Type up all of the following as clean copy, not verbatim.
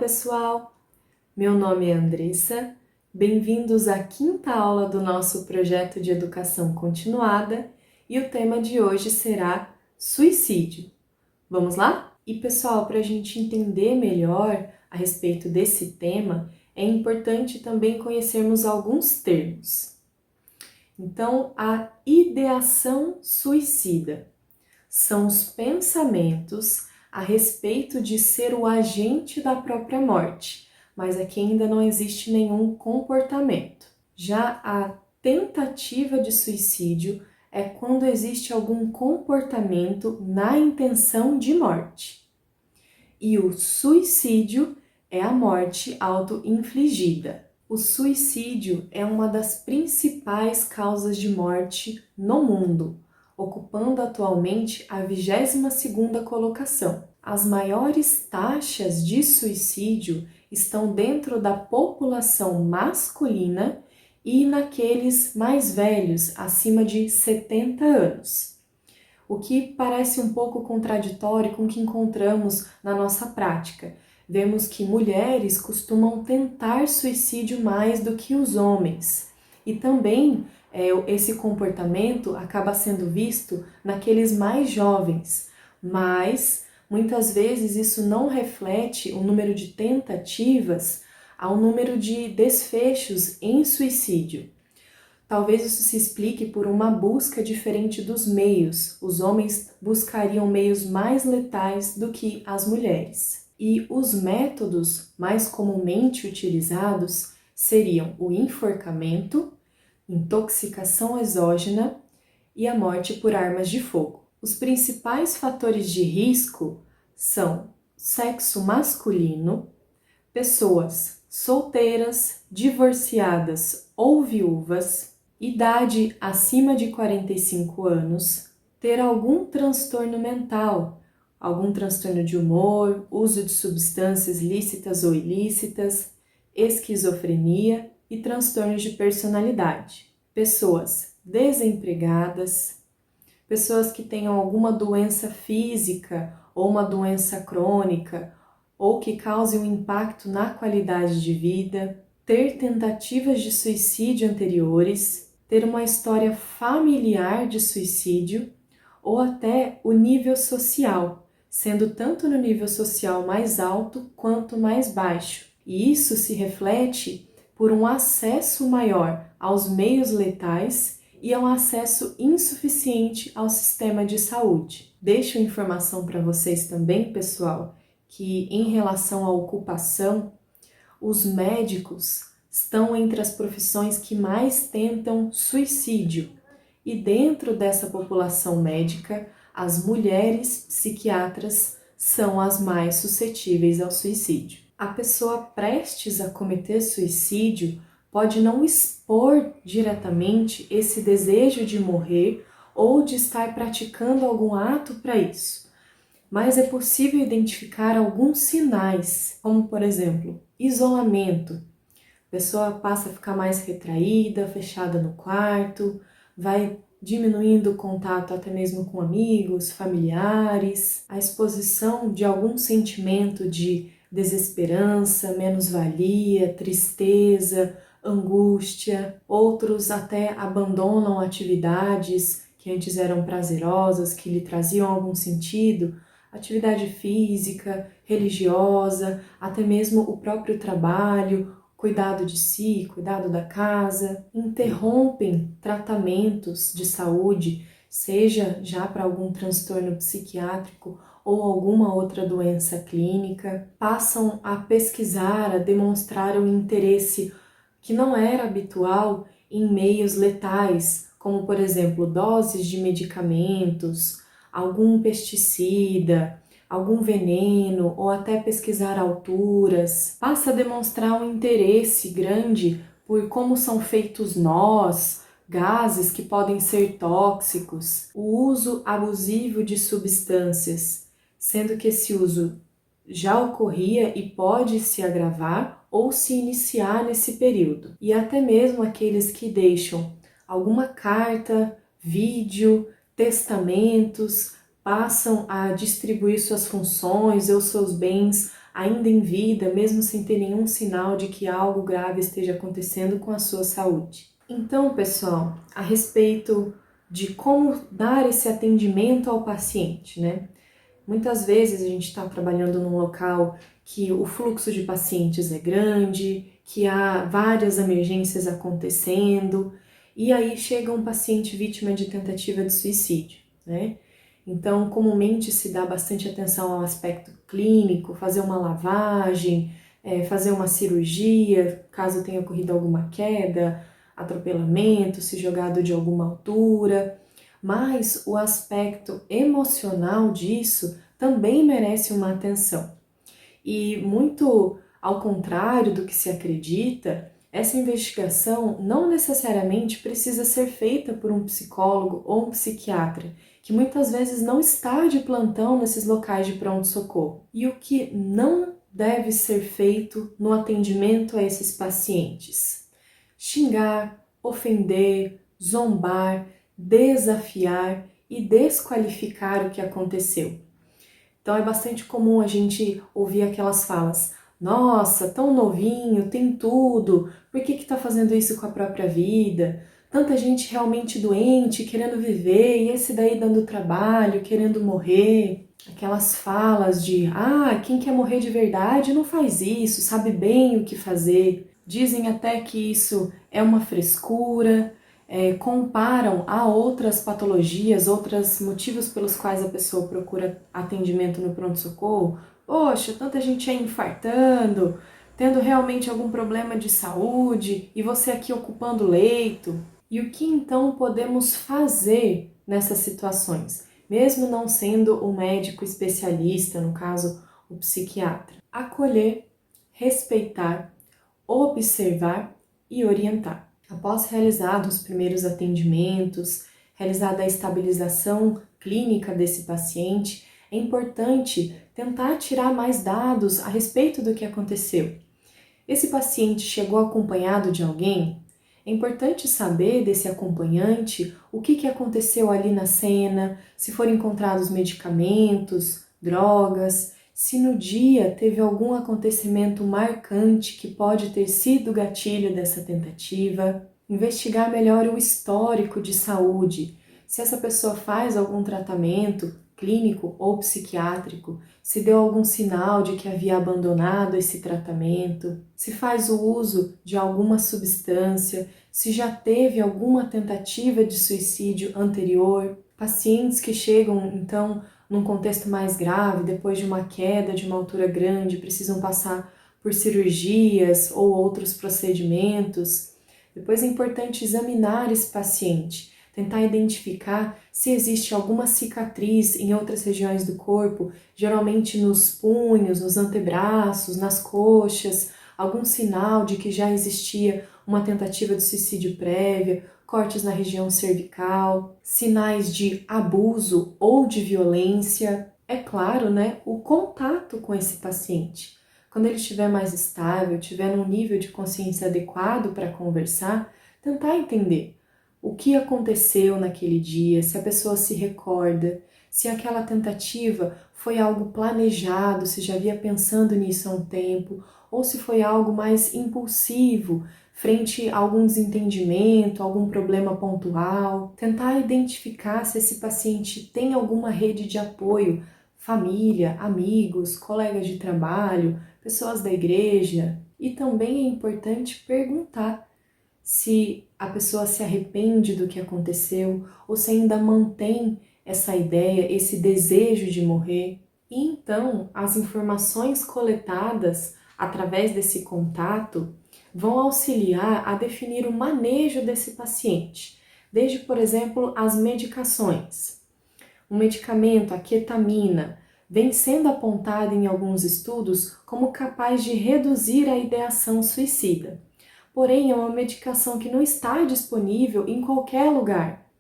pessoal! Meu nome é Andressa, bem-vindos à quinta aula do nosso projeto de educação continuada e o tema de hoje será suicídio. Vamos lá? E pessoal, para a gente entender melhor a respeito desse tema, é importante também conhecermos alguns termos. Então, a ideação suicida são os pensamentos a respeito de ser o agente da própria morte, mas aqui ainda não existe nenhum comportamento. Já a tentativa de suicídio é quando existe algum comportamento na intenção de morte. E o suicídio é a morte auto-infligida. O suicídio é uma das principais causas de morte no mundo, ocupando atualmente a 22ª colocação. As maiores taxas de suicídio estão dentro da população masculina e naqueles mais velhos, acima de 70 anos. O que parece um pouco contraditório com o que encontramos na nossa prática. Vemos que mulheres costumam tentar suicídio mais do que os homens. E também esse comportamento acaba sendo visto naqueles mais jovens, mas muitas vezes isso não reflete o número de tentativas ao número de desfechos em suicídio. Talvez isso se explique por uma busca diferente dos meios. Os homens buscariam meios mais letais do que as mulheres. E os métodos mais comumente utilizados seriam o enforcamento, intoxicação exógena e a morte por armas de fogo. Os principais fatores de risco são sexo masculino, pessoas solteiras, divorciadas ou viúvas, idade acima de 45 anos, ter algum transtorno mental, algum transtorno de humor, uso de substâncias lícitas ou ilícitas, esquizofrenia e transtornos de personalidade. Pessoas desempregadas, pessoas que tenham alguma doença física ou uma doença crônica ou que cause um impacto na qualidade de vida, ter tentativas de suicídio anteriores, ter uma história familiar de suicídio ou até o nível social, sendo tanto no nível social mais alto quanto mais baixo. E isso se reflete por um acesso maior aos meios letais e a um acesso insuficiente ao sistema de saúde. Deixo informação para vocês também, pessoal, que em relação à ocupação, os médicos estão entre as profissões que mais tentam suicídio. E dentro dessa população médica, as mulheres psiquiatras são as mais suscetíveis ao suicídio. A pessoa prestes a cometer suicídio pode não expor diretamente esse desejo de morrer ou de estar praticando algum ato para isso, mas é possível identificar alguns sinais, como por exemplo, isolamento. A pessoa passa a ficar mais retraída, fechada no quarto, vai diminuindo o contato até mesmo com amigos, familiares, a exposição de algum sentimento de desesperança, menos-valia, tristeza, angústia. Outros até abandonam atividades que antes eram prazerosas, que lhe traziam algum sentido, atividade física, religiosa, até mesmo o próprio trabalho, cuidado de si, cuidado da casa, interrompem tratamentos de saúde, seja já para algum transtorno psiquiátrico ou alguma outra doença clínica, passam a pesquisar, a demonstrar um interesse que não era habitual em meios letais, como por exemplo doses de medicamentos, algum pesticida, algum veneno ou até pesquisar alturas. Passa a demonstrar um interesse grande por como são feitos nós, gases que podem ser tóxicos, o uso abusivo de substâncias, sendo que esse uso já ocorria e pode se agravar ou se iniciar nesse período. E até mesmo aqueles que deixam alguma carta, vídeo, testamentos, passam a distribuir suas funções ou seus bens ainda em vida, mesmo sem ter nenhum sinal de que algo grave esteja acontecendo com a sua saúde. Então, pessoal, a respeito de como dar esse atendimento ao paciente, né? Muitas vezes a gente está trabalhando num local que o fluxo de pacientes é grande, que há várias emergências acontecendo, e aí chega um paciente vítima de tentativa de suicídio, né? Então, comumente se dá bastante atenção ao aspecto clínico, fazer uma lavagem, fazer uma cirurgia, caso tenha ocorrido alguma queda, atropelamento, se jogado de alguma altura. Mas o aspecto emocional disso também merece uma atenção. E muito ao contrário do que se acredita, essa investigação não necessariamente precisa ser feita por um psicólogo ou um psiquiatra, que muitas vezes não está de plantão nesses locais de pronto-socorro. E o que não deve ser feito no atendimento a esses pacientes? Xingar, ofender, zombar, desafiar e desqualificar o que aconteceu. Então é bastante comum a gente ouvir aquelas falas: nossa, tão novinho, tem tudo, por que tá fazendo isso com a própria vida? Tanta gente realmente doente, querendo viver, e esse daí dando trabalho, querendo morrer. Aquelas falas de, quem quer morrer de verdade não faz isso, sabe bem o que fazer. Dizem até que isso é uma frescura, comparam a outras patologias, outros motivos pelos quais a pessoa procura atendimento no pronto-socorro. Poxa, tanta gente aí infartando, tendo realmente algum problema de saúde e você aqui ocupando leito. E o que então podemos fazer nessas situações, mesmo não sendo o médico especialista, no caso o psiquiatra? Acolher, respeitar, observar e orientar. Após realizados os primeiros atendimentos, realizada a estabilização clínica desse paciente, é importante tentar tirar mais dados a respeito do que aconteceu. Esse paciente chegou acompanhado de alguém? É importante saber desse acompanhante o que aconteceu ali na cena, se foram encontrados medicamentos, drogas, se no dia teve algum acontecimento marcante que pode ter sido o gatilho dessa tentativa. Investigar melhor o histórico de saúde, se essa pessoa faz algum tratamento clínico ou psiquiátrico, se deu algum sinal de que havia abandonado esse tratamento, se faz o uso de alguma substância, se já teve alguma tentativa de suicídio anterior. Pacientes que chegam, então, num contexto mais grave, depois de uma queda de uma altura grande, precisam passar por cirurgias ou outros procedimentos. Depois é importante examinar esse paciente, tentar identificar se existe alguma cicatriz em outras regiões do corpo, geralmente nos punhos, nos antebraços, nas coxas, algum sinal de que já existia uma tentativa de suicídio prévia, cortes na região cervical, sinais de abuso ou de violência. É claro, né, o contato com esse paciente. Quando ele estiver mais estável, tiver num nível de consciência adequado para conversar, tentar entender o que aconteceu naquele dia, se a pessoa se recorda, se aquela tentativa foi algo planejado, se já havia pensando nisso há um tempo, ou se foi algo mais impulsivo, frente a algum desentendimento, algum problema pontual. Tentar identificar se esse paciente tem alguma rede de apoio, família, amigos, colegas de trabalho, pessoas da igreja. E também é importante perguntar se a pessoa se arrepende do que aconteceu ou se ainda mantém essa ideia, esse desejo de morrer. E então, as informações coletadas através desse contato vão auxiliar a definir o manejo desse paciente, desde, por exemplo, as medicações. Um medicamento, a ketamina, vem sendo apontado em alguns estudos como capaz de reduzir a ideação suicida. Porém, é uma medicação que não está disponível em qualquer lugar.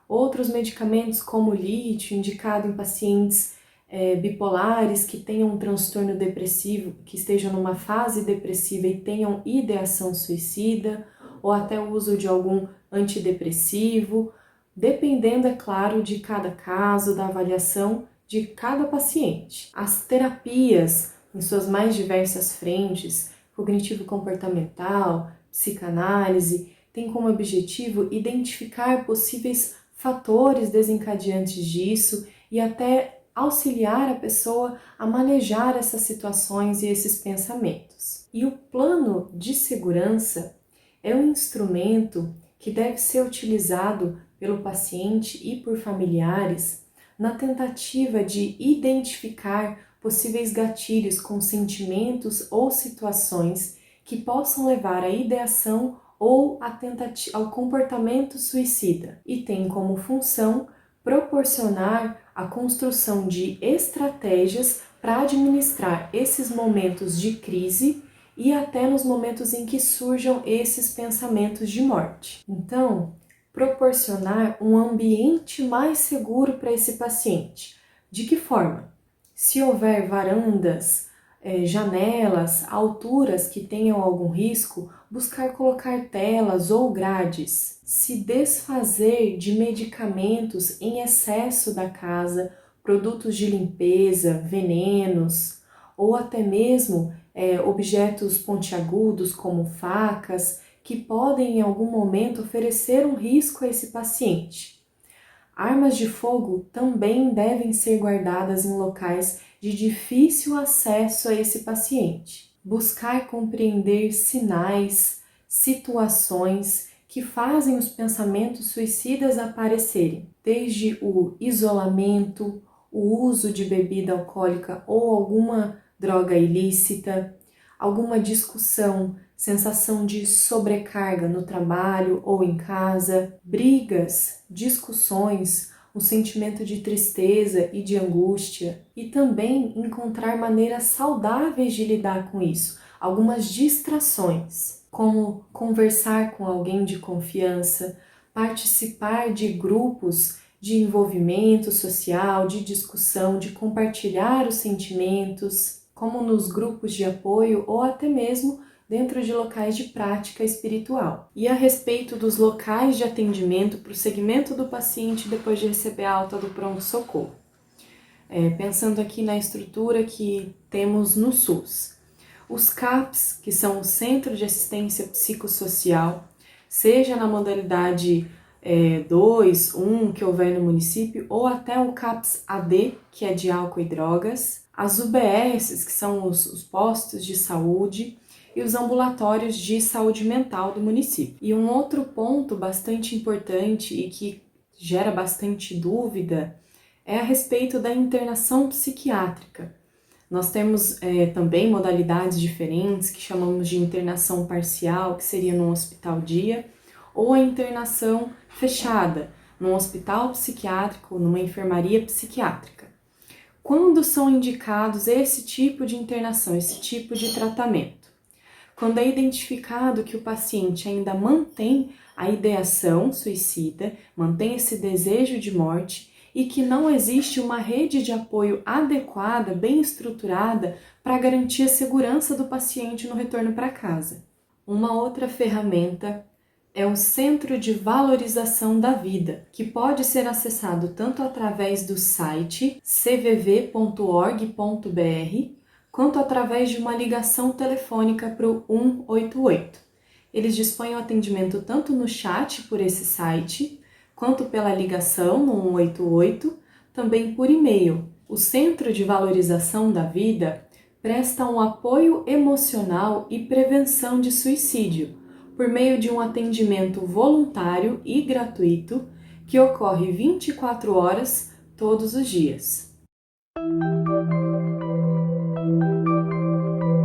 Outros medicamentos, como o lítio, indicado em pacientes bipolares que tenham um transtorno depressivo, que estejam numa fase depressiva e tenham ideação suicida, ou até o uso de algum antidepressivo, dependendo, é claro, de cada caso, da avaliação de cada paciente. As terapias em suas mais diversas frentes, cognitivo-comportamental, psicanálise, tem como objetivo identificar possíveis fatores desencadeantes disso e até auxiliar a pessoa a manejar essas situações e esses pensamentos. E o plano de segurança é um instrumento que deve ser utilizado pelo paciente e por familiares na tentativa de identificar possíveis gatilhos com sentimentos ou situações que possam levar à ideação ou ao comportamento suicida, e tem como função proporcionar a construção de estratégias para administrar esses momentos de crise e até nos momentos em que surjam esses pensamentos de morte. Então, proporcionar um ambiente mais seguro para esse paciente. De que forma? Se houver varandas, janelas, alturas que tenham algum risco, buscar colocar telas ou grades. Se desfazer de medicamentos em excesso da casa, produtos de limpeza, venenos, ou até mesmo objetos pontiagudos como facas, que podem em algum momento oferecer um risco a esse paciente. Armas de fogo também devem ser guardadas em locais de difícil acesso a esse paciente. Buscar compreender sinais, situações que fazem os pensamentos suicidas aparecerem, desde o isolamento, o uso de bebida alcoólica ou alguma droga ilícita, alguma discussão, sensação de sobrecarga no trabalho ou em casa, brigas, discussões, um sentimento de tristeza e de angústia, e também encontrar maneiras saudáveis de lidar com isso, algumas distrações, como conversar com alguém de confiança, participar de grupos de envolvimento social, de discussão, de compartilhar os sentimentos, como nos grupos de apoio ou até mesmo dentro de locais de prática espiritual. E a respeito dos locais de atendimento para o segmento do paciente depois de receber a alta do pronto-socorro. Pensando aqui na estrutura que temos no SUS. Os CAPs, que são o Centro de Assistência Psicossocial, seja na modalidade 2, 1 que houver no município, ou até o CAPS AD, que é de álcool e drogas, as UBSs, que são os postos de saúde, e os ambulatórios de saúde mental do município. E um outro ponto bastante importante e que gera bastante dúvida é a respeito da internação psiquiátrica. Nós temos também modalidades diferentes que chamamos de internação parcial, que seria num hospital-dia, ou a internação fechada, num hospital psiquiátrico, numa enfermaria psiquiátrica. Quando são indicados esse tipo de internação, esse tipo de tratamento? Quando é identificado que o paciente ainda mantém a ideação suicida, mantém esse desejo de morte e que não existe uma rede de apoio adequada, bem estruturada, para garantir a segurança do paciente no retorno para casa. Uma outra ferramenta é o Centro de Valorização da Vida, que pode ser acessado tanto através do site cvv.org.br, quanto através de uma ligação telefônica para o 188. Eles dispõem o atendimento tanto no chat por esse site, quanto pela ligação no 188, também por e-mail. O Centro de Valorização da Vida presta um apoio emocional e prevenção de suicídio, por meio de um atendimento voluntário e gratuito que ocorre 24 horas todos os dias.